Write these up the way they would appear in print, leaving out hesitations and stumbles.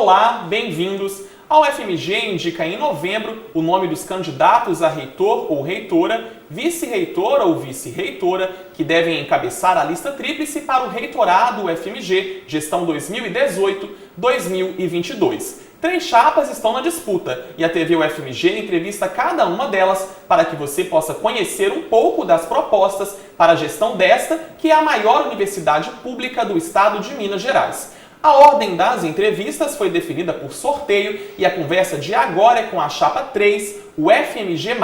Olá, bem-vindos! A UFMG indica em novembro o nome dos candidatos a reitor ou reitora, vice-reitora ou vice-reitora, que devem encabeçar a lista tríplice para o reitorado UFMG, gestão 2018-2022. 3 chapas estão na disputa e a TV UFMG entrevista cada uma delas para que você possa conhecer um pouco das propostas para a gestão desta, que é a maior universidade pública do estado de Minas Gerais. A ordem das entrevistas foi definida por sorteio e a conversa de agora é com a chapa 3, o FMG+.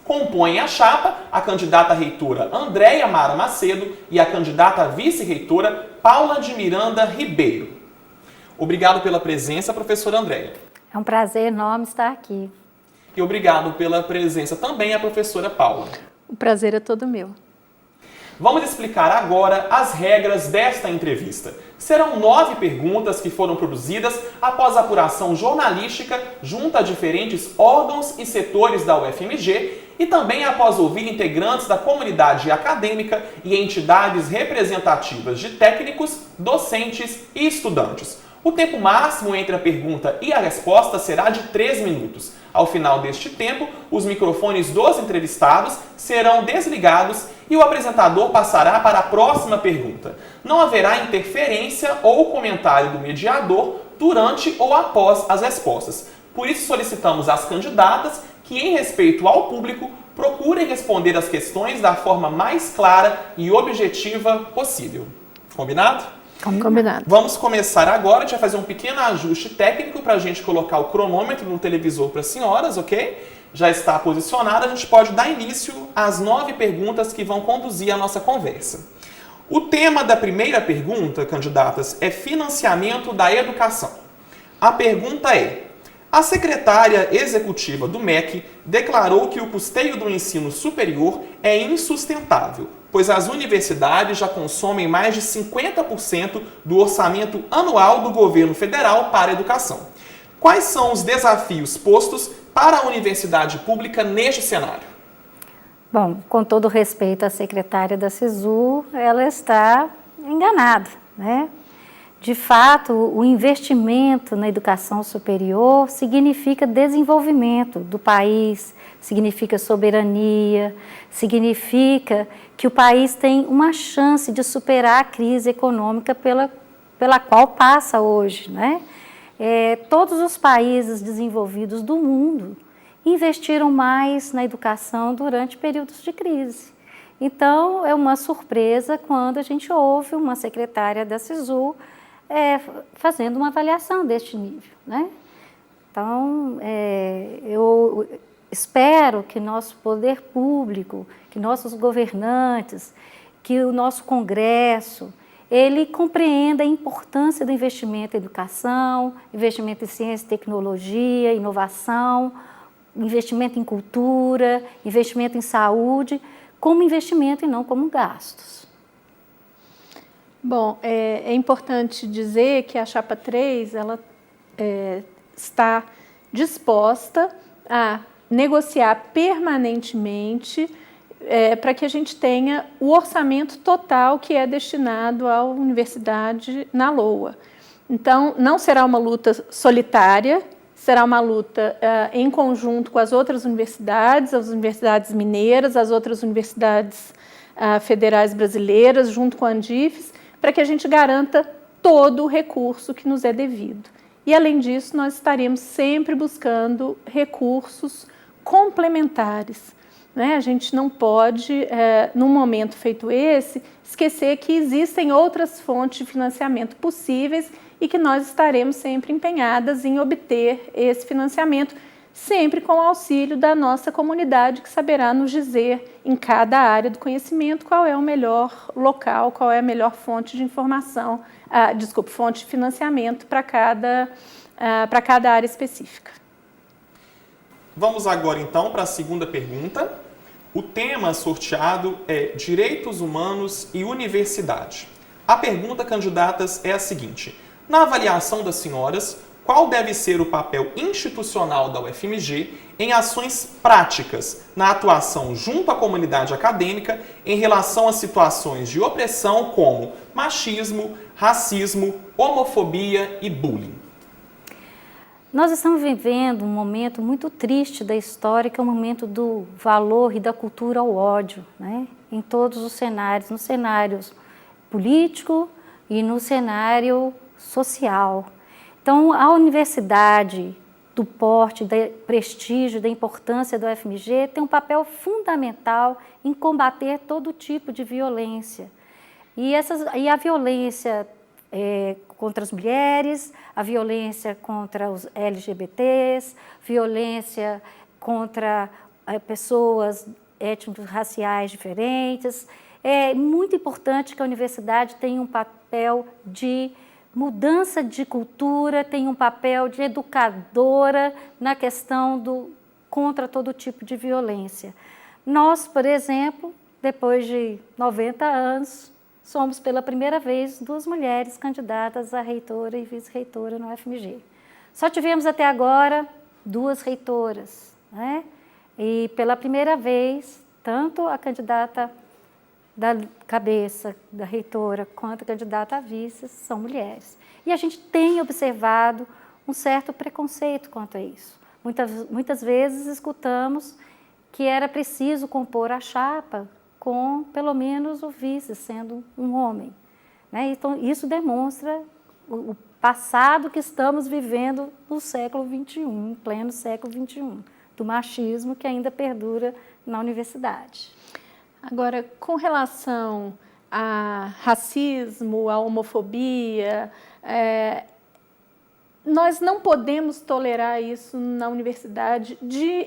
Compõem a chapa a candidata reitora Andréia Mara Macedo e a candidata vice-reitora Paula de Miranda Ribeiro. Obrigado pela presença, professora Andréia. É um prazer enorme estar aqui. E obrigado pela presença também a professora Paula. O prazer é todo meu. Vamos explicar agora as regras desta entrevista. Serão 9 perguntas que foram produzidas após a apuração jornalística junto a diferentes órgãos e setores da UFMG e também após ouvir integrantes da comunidade acadêmica e entidades representativas de técnicos, docentes e estudantes. O tempo máximo entre a pergunta e a resposta será de 3 minutos. Ao final deste tempo, os microfones dos entrevistados serão desligados e o apresentador passará para a próxima pergunta. Não haverá interferência ou comentário do mediador durante ou após as respostas. Por isso, solicitamos às candidatas que, em respeito ao público, procurem responder as questões da forma mais clara e objetiva possível. Combinado? Combinado. Vamos começar agora, a gente vai fazer um pequeno ajuste técnico para a gente colocar o cronômetro no televisor para as senhoras, ok? Já está posicionado, a gente pode dar início às 9 perguntas que vão conduzir a nossa conversa. O tema da primeira pergunta, candidatas, é financiamento da educação. A pergunta é: a secretária executiva do MEC declarou que o custeio do ensino superior é insustentável, pois as universidades já consomem mais de 50% do orçamento anual do governo federal para a educação. Quais são os desafios postos para a universidade pública neste cenário? Bom, com todo respeito à secretária da SISU, ela está enganada, né? De fato, o investimento na educação superior significa desenvolvimento do país, significa soberania, significa que o país tem uma chance de superar a crise econômica pela qual passa hoje, né? Todos os países desenvolvidos do mundo investiram mais na educação durante períodos de crise. Então, é uma surpresa quando a gente ouve uma secretária da SISU fazendo uma avaliação deste nível, né? Então, eu espero que nosso poder público, que nossos governantes, que o nosso Congresso, ele compreenda a importância do investimento em educação, investimento em ciência e tecnologia, inovação, investimento em cultura, investimento em saúde, como investimento e não como gastos. Bom, é importante dizer que a chapa 3 ela, está disposta a negociar permanentemente para que a gente tenha o orçamento total que é destinado à universidade na LOA. Então, não será uma luta solitária, será uma luta em conjunto com as outras universidades, as universidades mineiras, as outras universidades federais brasileiras, junto com a Andifes, para que a gente garanta todo o recurso que nos é devido. E, além disso, nós estaremos sempre buscando recursos complementares, né? A gente não pode, num momento feito esse, esquecer que existem outras fontes de financiamento possíveis e que nós estaremos sempre empenhadas em obter esse financiamento, sempre com o auxílio da nossa comunidade, que saberá nos dizer, em cada área do conhecimento, qual é o melhor local, qual é a melhor fonte de informação, fonte de financiamento para cada área específica. Vamos agora, então, para a segunda pergunta. O tema sorteado é Direitos Humanos e Universidade. A pergunta, candidatas, é a seguinte: na avaliação das senhoras, qual deve ser o papel institucional da UFMG em ações práticas na atuação junto à comunidade acadêmica em relação a situações de opressão como machismo, racismo, homofobia e bullying? Nós estamos vivendo um momento muito triste da história, que é o momento do valor e da cultura ao ódio, né? Em todos os cenários, no cenário político e no cenário social. Então, a universidade, do porte, do prestígio, da importância do UFMG, tem um papel fundamental em combater todo tipo de violência. E a violência contra as mulheres, a violência contra os LGBTs, violência contra pessoas étnico-raciais diferentes. É muito importante que a universidade tenha um papel de mudança de cultura, tenha um papel de educadora na questão contra todo tipo de violência. Nós, por exemplo, depois de 90 anos, somos pela primeira vez 2 mulheres candidatas a reitora e vice-reitora no UFMG. Só tivemos até agora 2 reitoras, né? E pela primeira vez, tanto a candidata da cabeça da reitora quanto a candidata a vice são mulheres. E a gente tem observado um certo preconceito quanto a isso. Muitas vezes escutamos que era preciso compor a chapa com pelo menos o vice sendo um homem, né? Então, isso demonstra o passado que estamos vivendo no século XXI, em pleno século XXI, do machismo que ainda perdura na universidade. Agora, com relação a racismo, a homofobia, nós não podemos tolerar isso na universidade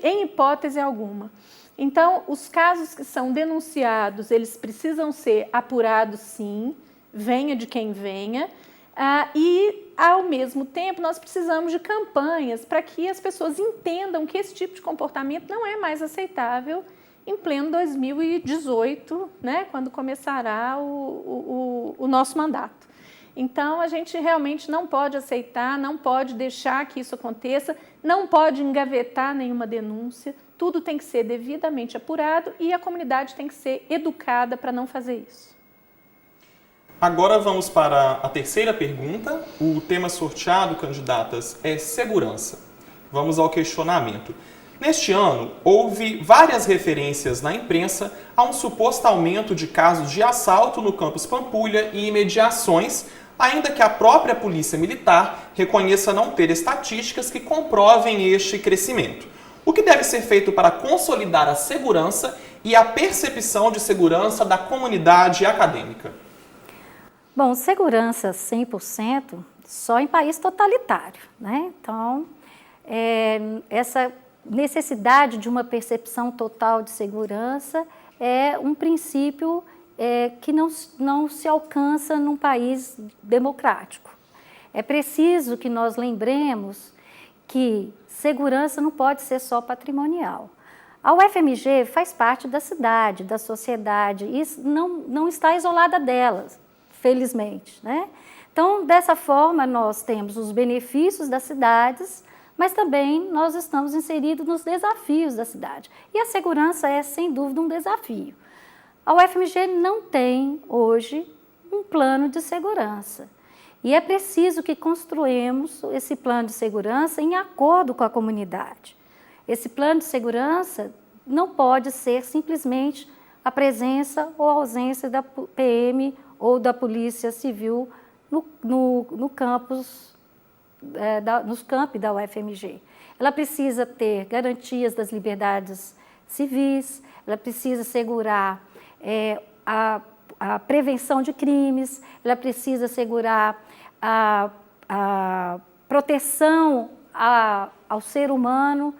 em hipótese alguma. Então, os casos que são denunciados, eles precisam ser apurados, sim, venha de quem venha, e, ao mesmo tempo, nós precisamos de campanhas para que as pessoas entendam que esse tipo de comportamento não é mais aceitável em pleno 2018, né, quando começará o nosso mandato. Então, a gente realmente não pode aceitar, não pode deixar que isso aconteça, não pode engavetar nenhuma denúncia, tudo tem que ser devidamente apurado e a comunidade tem que ser educada para não fazer isso. Agora vamos para a terceira pergunta. O tema sorteado, candidatas, é segurança. Vamos ao questionamento. Neste ano, houve várias referências na imprensa a um suposto aumento de casos de assalto no campus Pampulha e imediações, ainda que a própria Polícia Militar reconheça não ter estatísticas que comprovem este crescimento. O que deve ser feito para consolidar a segurança e a percepção de segurança da comunidade acadêmica? Bom, segurança 100% só em país totalitário, né? Então, essa necessidade de uma percepção total de segurança é um princípio que não se alcança num país democrático. É preciso que nós lembremos que segurança não pode ser só patrimonial. A UFMG faz parte da cidade, da sociedade, e não está isolada delas, felizmente, né? Então, dessa forma, nós temos os benefícios das cidades, mas também nós estamos inseridos nos desafios da cidade. E a segurança é, sem dúvida, um desafio. A UFMG não tem, hoje, um plano de segurança. E é preciso que construamos esse plano de segurança em acordo com a comunidade. Esse plano de segurança não pode ser simplesmente a presença ou a ausência da PM ou da Polícia Civil no campus, nos campi da UFMG. Ela precisa ter garantias das liberdades civis, ela precisa assegurar a prevenção de crimes, ela precisa assegurar a proteção ao ser humano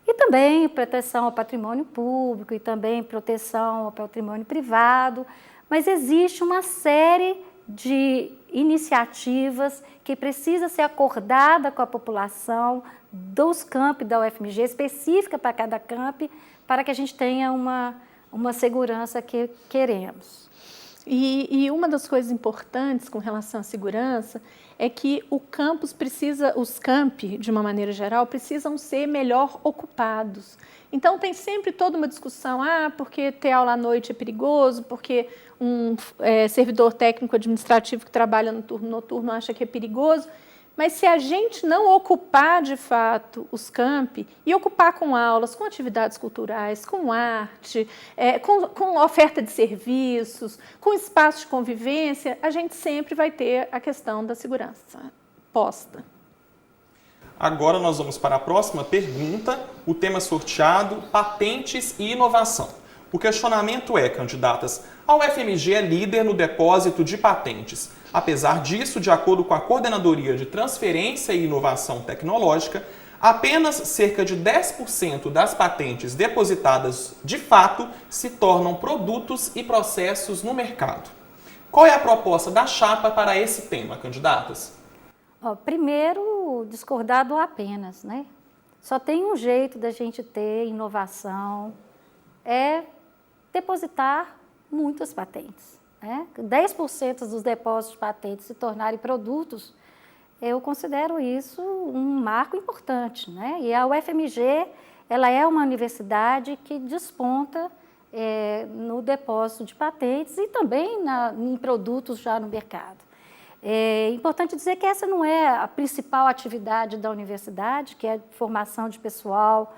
e também proteção ao patrimônio público e também proteção ao patrimônio privado. Mas existe uma série de iniciativas que precisa ser acordada com a população dos campi da UFMG, específica para cada campi, para que a gente tenha uma segurança que queremos. E uma das coisas importantes com relação à segurança é que o campus os campi, de uma maneira geral, precisam ser melhor ocupados. Então, tem sempre toda uma discussão, porque ter aula à noite é perigoso, porque um servidor técnico administrativo que trabalha no turno noturno acha que é perigoso, Mas se a gente não ocupar de fato os campi e ocupar com aulas, com atividades culturais, com arte, com oferta de serviços, com espaço de convivência, a gente sempre vai ter a questão da segurança posta. Agora nós vamos para a próxima pergunta, o tema sorteado, patentes e inovação. O questionamento é, candidatas, a UFMG é líder no depósito de patentes. Apesar disso, de acordo com a Coordenadoria de Transferência e Inovação Tecnológica, apenas cerca de 10% das patentes depositadas de fato se tornam produtos e processos no mercado. Qual é a proposta da chapa para esse tema, candidatas? Primeiro, discordar do apenas, né? Só tem um jeito da gente ter inovação, é depositar muitas patentes. 10% dos depósitos de patentes se tornarem produtos, eu considero isso um marco importante, né? E a UFMG, ela é uma universidade que desponta no depósito de patentes e também em produtos já no mercado. É importante dizer que essa não é a principal atividade da universidade, que é a formação de pessoal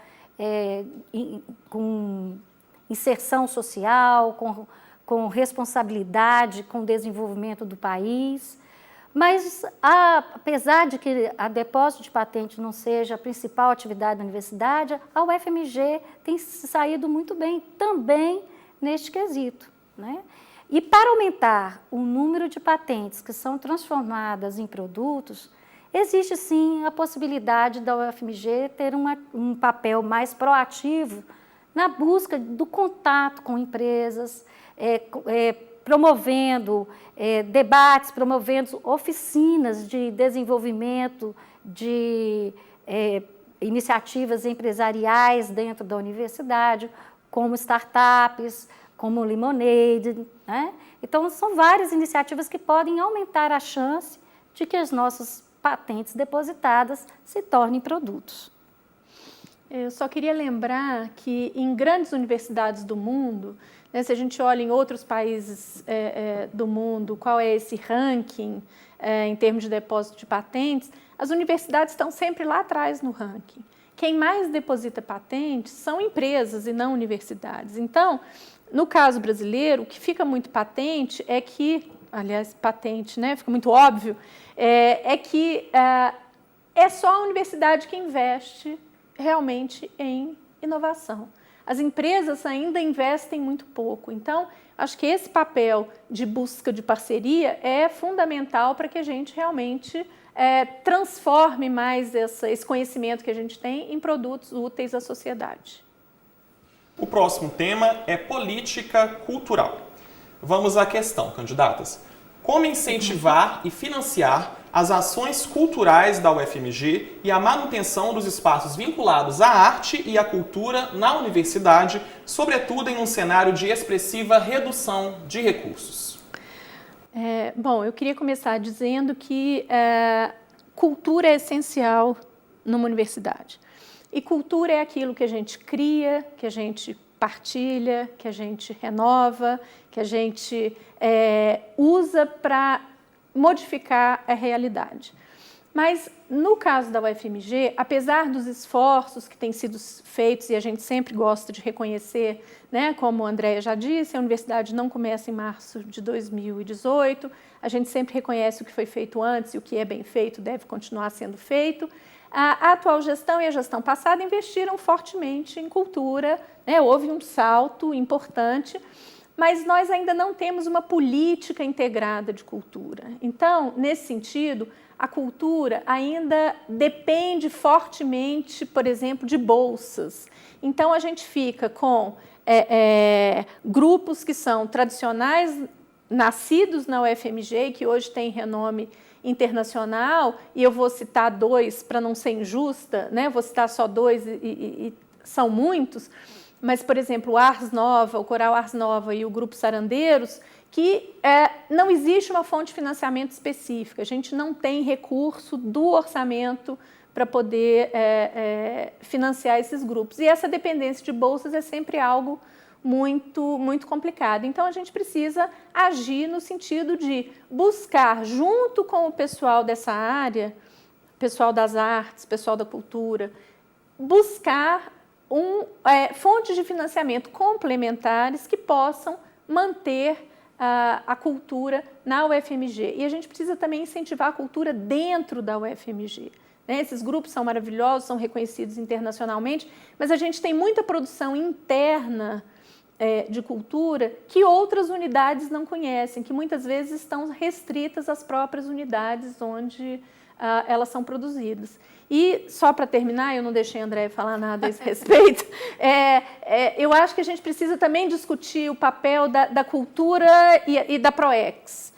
com inserção social, com responsabilidade com o desenvolvimento do país. Mas, apesar de que a depósito de patente não seja a principal atividade da universidade, a UFMG tem saído muito bem também neste quesito, né? E para aumentar o número de patentes que são transformadas em produtos, existe sim a possibilidade da UFMG ter um papel mais proativo na busca do contato com empresas, promovendo debates, promovendo oficinas de desenvolvimento de iniciativas empresariais dentro da universidade, como startups, como o Lemonade, né? Então, são várias iniciativas que podem aumentar a chance de que as nossas patentes depositadas se tornem produtos. Eu só queria lembrar que em grandes universidades do mundo, né, se a gente olha em outros países do mundo, qual é esse ranking em termos de depósito de patentes, as universidades estão sempre lá atrás no ranking. Quem mais deposita patentes são empresas e não universidades. Então, no caso brasileiro, o que fica muito patente é que, aliás, patente, né, fica muito óbvio, que é só a universidade que investe realmente em inovação. As empresas ainda investem muito pouco. Então, acho que esse papel de busca de parceria é fundamental para que a gente realmente transforme mais esse conhecimento que a gente tem em produtos úteis à sociedade. O próximo tema é política cultural. Vamos à questão, candidatas. Como incentivar e financiar as ações culturais da UFMG e a manutenção dos espaços vinculados à arte e à cultura na universidade, sobretudo em um cenário de expressiva redução de recursos? Bom, eu queria começar dizendo que cultura é essencial numa universidade. E cultura é aquilo que a gente cria, que a gente partilha, que a gente renova, que a gente usa para modificar a realidade. Mas, no caso da UFMG, apesar dos esforços que têm sido feitos, e a gente sempre gosta de reconhecer, né, como a Andréia já disse, a universidade não começa em março de 2018, a gente sempre reconhece o que foi feito antes e o que é bem feito deve continuar sendo feito. A atual gestão e a gestão passada investiram fortemente em cultura, né? Houve um salto importante, mas nós ainda não temos uma política integrada de cultura. Então, nesse sentido, a cultura ainda depende fortemente, por exemplo, de bolsas. Então, a gente fica com grupos que são tradicionais, nascidos na UFMG, que hoje têm renome internacional, e eu vou citar dois para não ser injusta, né? Vou citar só dois e são muitos, mas, por exemplo, o Ars Nova, o Coral Ars Nova e o Grupo Sarandeiros, que não existe uma fonte de financiamento específica, a gente não tem recurso do orçamento para poder financiar esses grupos. E essa dependência de bolsas é sempre algo muito complicado. Então, a gente precisa agir no sentido de buscar, junto com o pessoal dessa área, pessoal das artes, pessoal da cultura, buscar fontes de financiamento complementares que possam manter a cultura na UFMG. E a gente precisa também incentivar a cultura dentro da UFMG. Né? Esses grupos são maravilhosos, são reconhecidos internacionalmente, mas a gente tem muita produção interna de cultura que outras unidades não conhecem, que muitas vezes estão restritas às próprias unidades onde elas são produzidas. E, só para terminar, eu não deixei a Andréia falar nada a esse respeito, eu acho que a gente precisa também discutir o papel da cultura e da PROEX.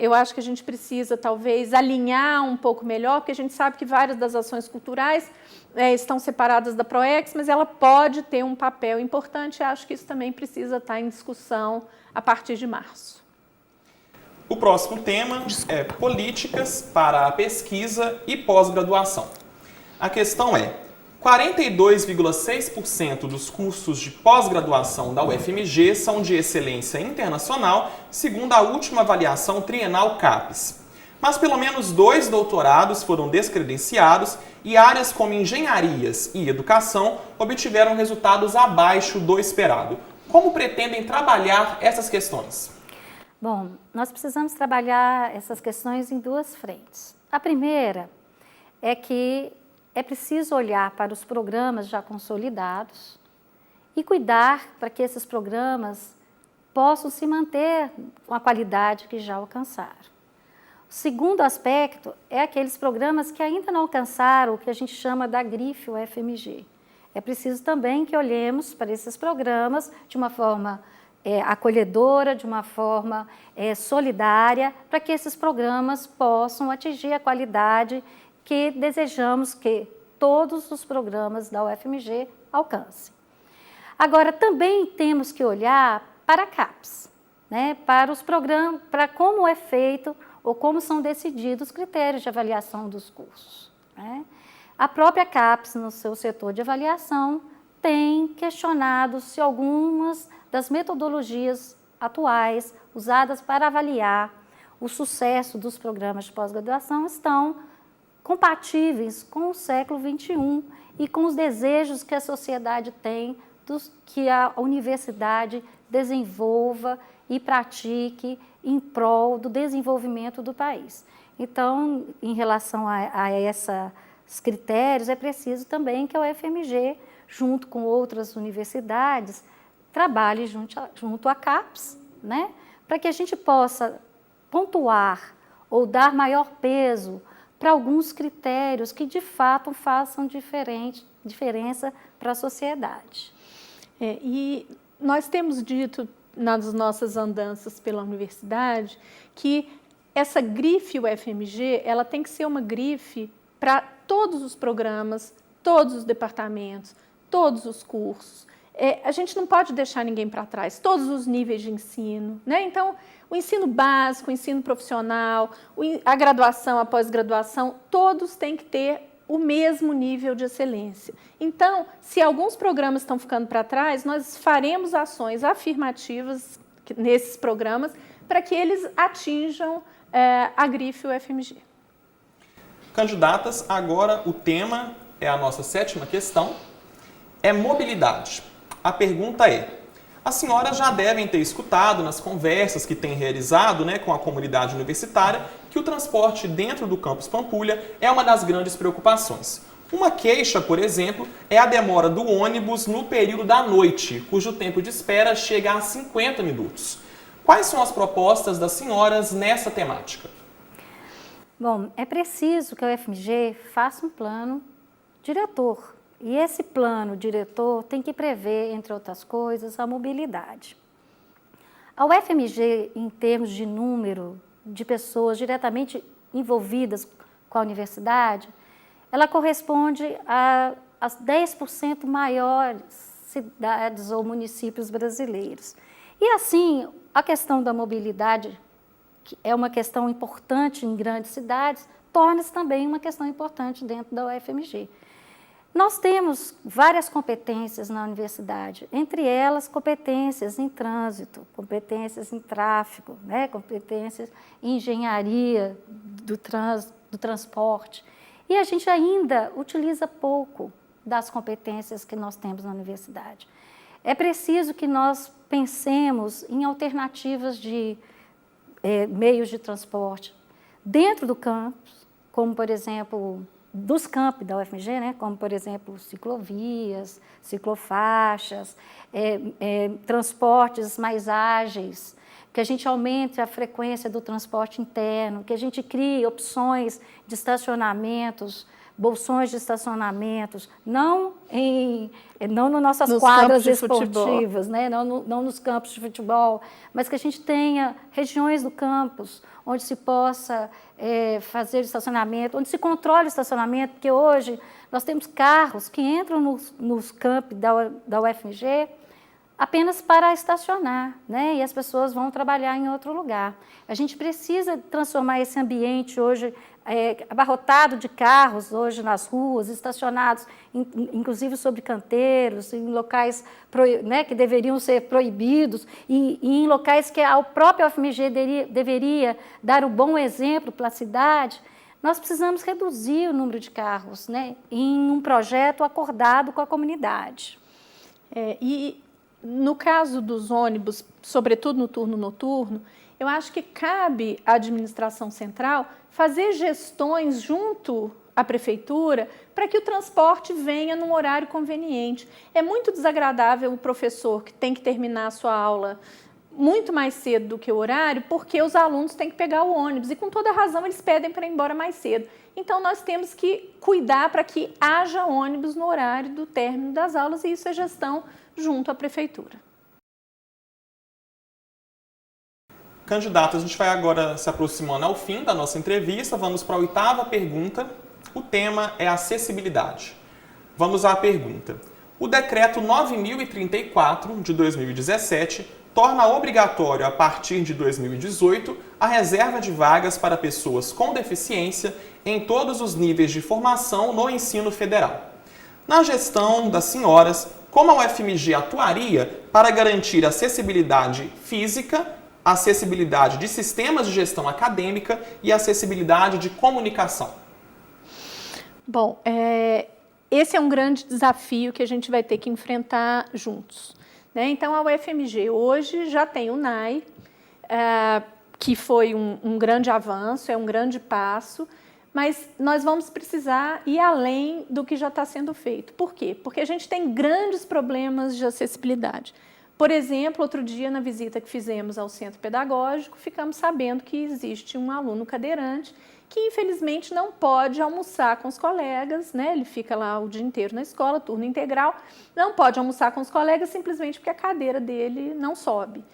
Eu acho que a gente precisa, talvez, alinhar um pouco melhor, porque a gente sabe que várias das ações culturais estão separadas da PROEX, mas ela pode ter um papel importante, e acho que isso também precisa estar em discussão a partir de março. O próximo tema é políticas para a pesquisa e pós-graduação. A questão é: 42,6% dos cursos de pós-graduação da UFMG são de excelência internacional, segundo a última avaliação trienal CAPES. Mas pelo menos 2 doutorados foram descredenciados e áreas como engenharias e educação obtiveram resultados abaixo do esperado. Como pretendem trabalhar essas questões? Bom, nós precisamos trabalhar essas questões em 2 frentes. A primeira é que é preciso olhar para os programas já consolidados e cuidar para que esses programas possam se manter com a qualidade que já alcançaram. O segundo aspecto é aqueles programas que ainda não alcançaram o que a gente chama da grife UFMG. É preciso também que olhemos para esses programas de uma forma acolhedora, de uma forma solidária, para que esses programas possam atingir a qualidade que desejamos que todos os programas da UFMG alcancem. Agora, também temos que olhar para a CAPES, né, para os programas, para como é feito ou como são decididos os critérios de avaliação dos cursos. Né? A própria CAPES, no seu setor de avaliação, tem questionado se algumas das metodologias atuais usadas para avaliar o sucesso dos programas de pós-graduação estão compatíveis com o século XXI e com os desejos que a sociedade tem, que a universidade desenvolva e pratique em prol do desenvolvimento do país. Então, em relação a esses critérios, é preciso também que a UFMG, junto com outras universidades, trabalhe junto à CAPES, né, para que a gente possa pontuar ou dar maior peso para alguns critérios que, de fato, façam diferença para a sociedade. E nós temos dito nas nossas andanças pela universidade que essa grife UFMG ela tem que ser uma grife para todos os programas, todos os departamentos, todos os cursos. A gente não pode deixar ninguém para trás, todos os níveis de ensino. Né? Então, o ensino básico, o ensino profissional, a graduação, a pós-graduação, todos têm que ter o mesmo nível de excelência. Então, se alguns programas estão ficando para trás, nós faremos ações afirmativas nesses programas para que eles atinjam a grife UFMG. Candidatas, agora o tema é a nossa 7ª questão, é mobilidade. A pergunta é: as senhoras já devem ter escutado nas conversas que têm realizado, com a comunidade universitária que o transporte dentro do campus Pampulha é uma das grandes preocupações. Uma queixa, por exemplo, é a demora do ônibus no período da noite, cujo tempo de espera chega a 50 minutos. Quais são as propostas das senhoras nessa temática? Bom, é preciso que a UFMG faça um plano diretor. E esse plano diretor tem que prever, entre outras coisas, a mobilidade. A UFMG, em termos de número de pessoas diretamente envolvidas com a universidade, ela corresponde às 10% maiores cidades ou municípios brasileiros. E assim, a questão da mobilidade, que é uma questão importante em grandes cidades, torna-se também uma questão importante dentro da UFMG. Nós temos várias competências na universidade, entre elas competências em trânsito, competências em tráfego, competências em engenharia do transporte. E a gente ainda utiliza pouco das competências que nós temos na universidade. É preciso que nós pensemos em alternativas de meios de transporte dentro do campus, como, por exemplo, dos campi da UFMG, né? Como, por exemplo, ciclovias, ciclofaixas, transportes mais ágeis, que a gente aumente a frequência do transporte interno, que a gente crie opções de estacionamentos, bolsões de estacionamentos, não nas nossas quadras esportivas, né? não nos campos de futebol, mas que a gente tenha regiões do campus onde se possa fazer estacionamento, onde se controle o estacionamento, porque hoje nós temos carros que entram nos campi da UFMG apenas para estacionar, né? E as pessoas vão trabalhar em outro lugar. A gente precisa transformar esse ambiente hoje abarrotado de carros hoje nas ruas, estacionados, inclusive sobre canteiros, em locais né, que deveriam ser proibidos e em locais que a própria UFMG deveria dar um bom exemplo para a cidade. Nós precisamos reduzir o número de carros, né, em um projeto acordado com a comunidade. E no caso dos ônibus, sobretudo no turno noturno, eu acho que cabe à administração central fazer gestões junto à prefeitura para que o transporte venha num horário conveniente. É muito desagradável o professor que tem que terminar a sua aula muito mais cedo do que o horário, porque os alunos têm que pegar o ônibus e, com toda razão, eles pedem para ir embora mais cedo. Então, nós temos que cuidar para que haja ônibus no horário do término das aulas, e isso é gestão junto à prefeitura. Candidato, a gente vai agora se aproximando ao fim da nossa entrevista. Vamos para a 8ª pergunta. O tema é acessibilidade. Vamos à pergunta. O Decreto 9.034, de 2017, torna obrigatório, a partir de 2018, a reserva de vagas para pessoas com deficiência em todos os níveis de formação no ensino federal. Na gestão das senhoras, como a UFMG atuaria para garantir acessibilidade física, acessibilidade de sistemas de gestão acadêmica e acessibilidade de comunicação? Bom, esse é um grande desafio que a gente vai ter que enfrentar juntos, né? Então, a UFMG hoje já tem o NAI, que foi um grande avanço, é um grande passo, mas nós vamos precisar ir além do que já está sendo feito. Por quê? Porque a gente tem grandes problemas de acessibilidade. Por exemplo, outro dia, na visita que fizemos ao centro pedagógico, ficamos sabendo que existe um aluno cadeirante que, infelizmente, não pode almoçar com os colegas, né? Ele fica lá o dia inteiro na escola, turno integral, não pode almoçar com os colegas simplesmente porque a cadeira dele não sobe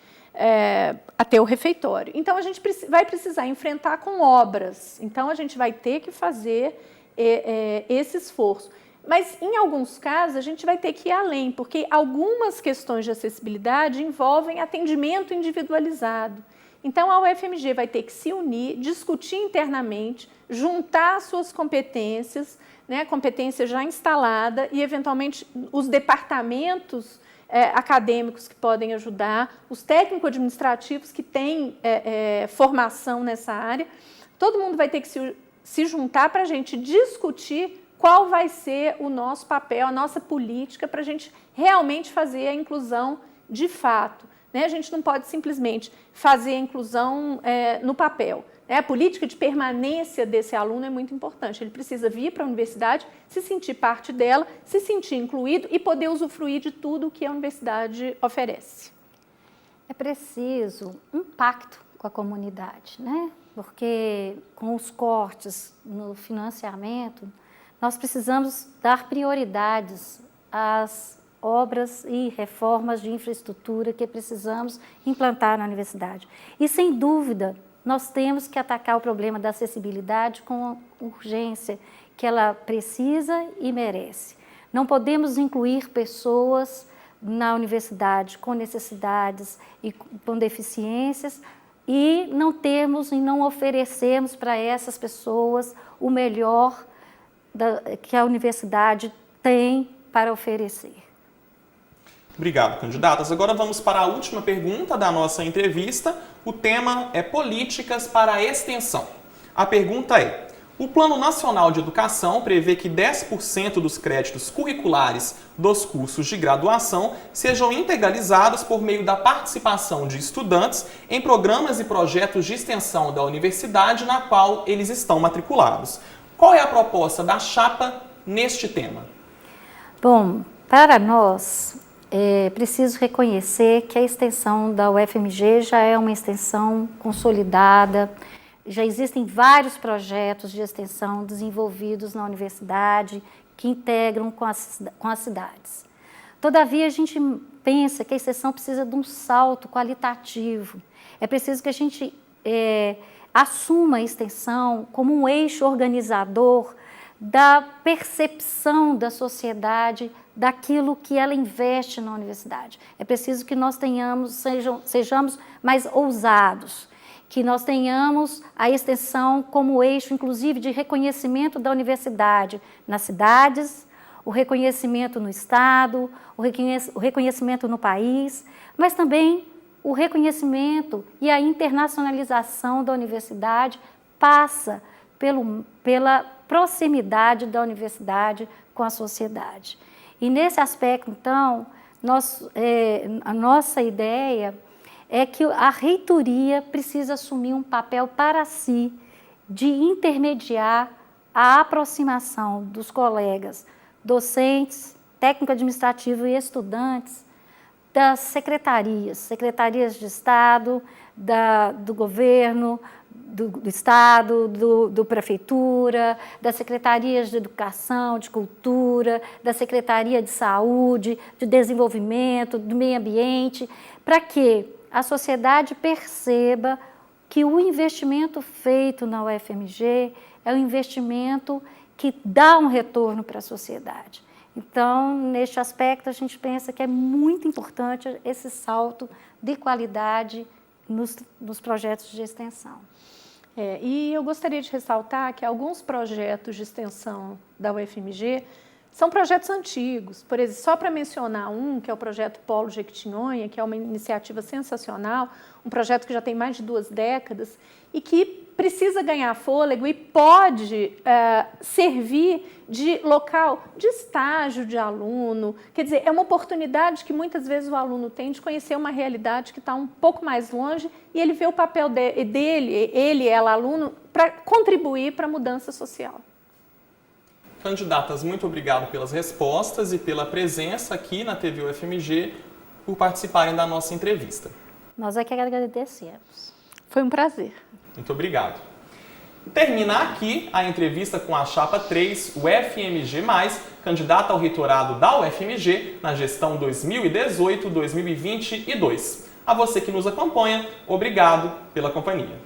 até o refeitório. Então, a gente vai precisar enfrentar com obras. Então, a gente vai ter que fazer esse esforço. Mas, em alguns casos, a gente vai ter que ir além, porque algumas questões de acessibilidade envolvem atendimento individualizado. Então, a UFMG vai ter que se unir, discutir internamente, juntar suas competências, né, competência já instalada e, eventualmente, os departamentos acadêmicos que podem ajudar, os técnico-administrativos que têm formação nessa área. Todo mundo vai ter que se juntar para a gente discutir qual vai ser o nosso papel, a nossa política para a gente realmente fazer a inclusão de fato, né? A gente não pode simplesmente fazer a inclusão no papel, né? A política de permanência desse aluno é muito importante. Ele precisa vir para a universidade, se sentir parte dela, se sentir incluído e poder usufruir de tudo o que a universidade oferece. É preciso um pacto com a comunidade, né? Porque com os cortes no financiamento, nós precisamos dar prioridades às obras e reformas de infraestrutura que precisamos implantar na universidade. E, sem dúvida, nós temos que atacar o problema da acessibilidade com a urgência que ela precisa e merece. Não podemos incluir pessoas na universidade com necessidades e com deficiências e não termos e não oferecermos para essas pessoas o melhor que a universidade tem para oferecer. Obrigado, candidatas. Agora vamos para a última pergunta da nossa entrevista. O tema é políticas para a extensão. A pergunta é: O Plano Nacional de Educação prevê que 10% dos créditos curriculares dos cursos de graduação sejam integralizados por meio da participação de estudantes em programas e projetos de extensão da universidade na qual eles estão matriculados. Qual é a proposta da chapa neste tema? Bom, para nós, é preciso reconhecer que a extensão da UFMG já é uma extensão consolidada. Já existem vários projetos de extensão desenvolvidos na universidade que integram com as cidades. Todavia, a gente pensa que a extensão precisa de um salto qualitativo. É preciso que a gente assuma a extensão como um eixo organizador da percepção da sociedade daquilo que ela investe na universidade. É preciso que nós sejamos mais ousados, que nós tenhamos a extensão como eixo, inclusive, de reconhecimento da universidade nas cidades, o reconhecimento no Estado, o reconhecimento no país, mas também o reconhecimento e a internacionalização da universidade passa pela proximidade da universidade com a sociedade. E nesse aspecto, então, a nossa ideia é que a reitoria precisa assumir um papel para si de intermediar a aproximação dos colegas docentes, técnico administrativo e estudantes das secretarias de Estado, do governo, do Estado, do Prefeitura, das secretarias de Educação, de Cultura, da Secretaria de Saúde, de Desenvolvimento, do Meio Ambiente, para que a sociedade perceba que o investimento feito na UFMG é um investimento que dá um retorno para a sociedade. Então, neste aspecto, a gente pensa que é muito importante esse salto de qualidade nos projetos de extensão. E eu gostaria de ressaltar que alguns projetos de extensão da UFMG são projetos antigos. Por exemplo, só para mencionar um, que é o projeto Polo Jequitinhonha, que é uma iniciativa sensacional, um projeto que já tem mais de 2 décadas e que precisa ganhar fôlego e pode servir de local de estágio de aluno. Quer dizer, é uma oportunidade que muitas vezes o aluno tem de conhecer uma realidade que está um pouco mais longe e ele vê o papel ela, aluno, para contribuir para a mudança social. Candidatas, muito obrigado pelas respostas e pela presença aqui na TV UFMG, por participarem da nossa entrevista. Nós é que agradecemos. Foi um prazer. Muito obrigado. Termina aqui a entrevista com a Chapa 3 UFMG+, candidata ao reitorado da UFMG na gestão 2018-2022. A você que nos acompanha, obrigado pela companhia.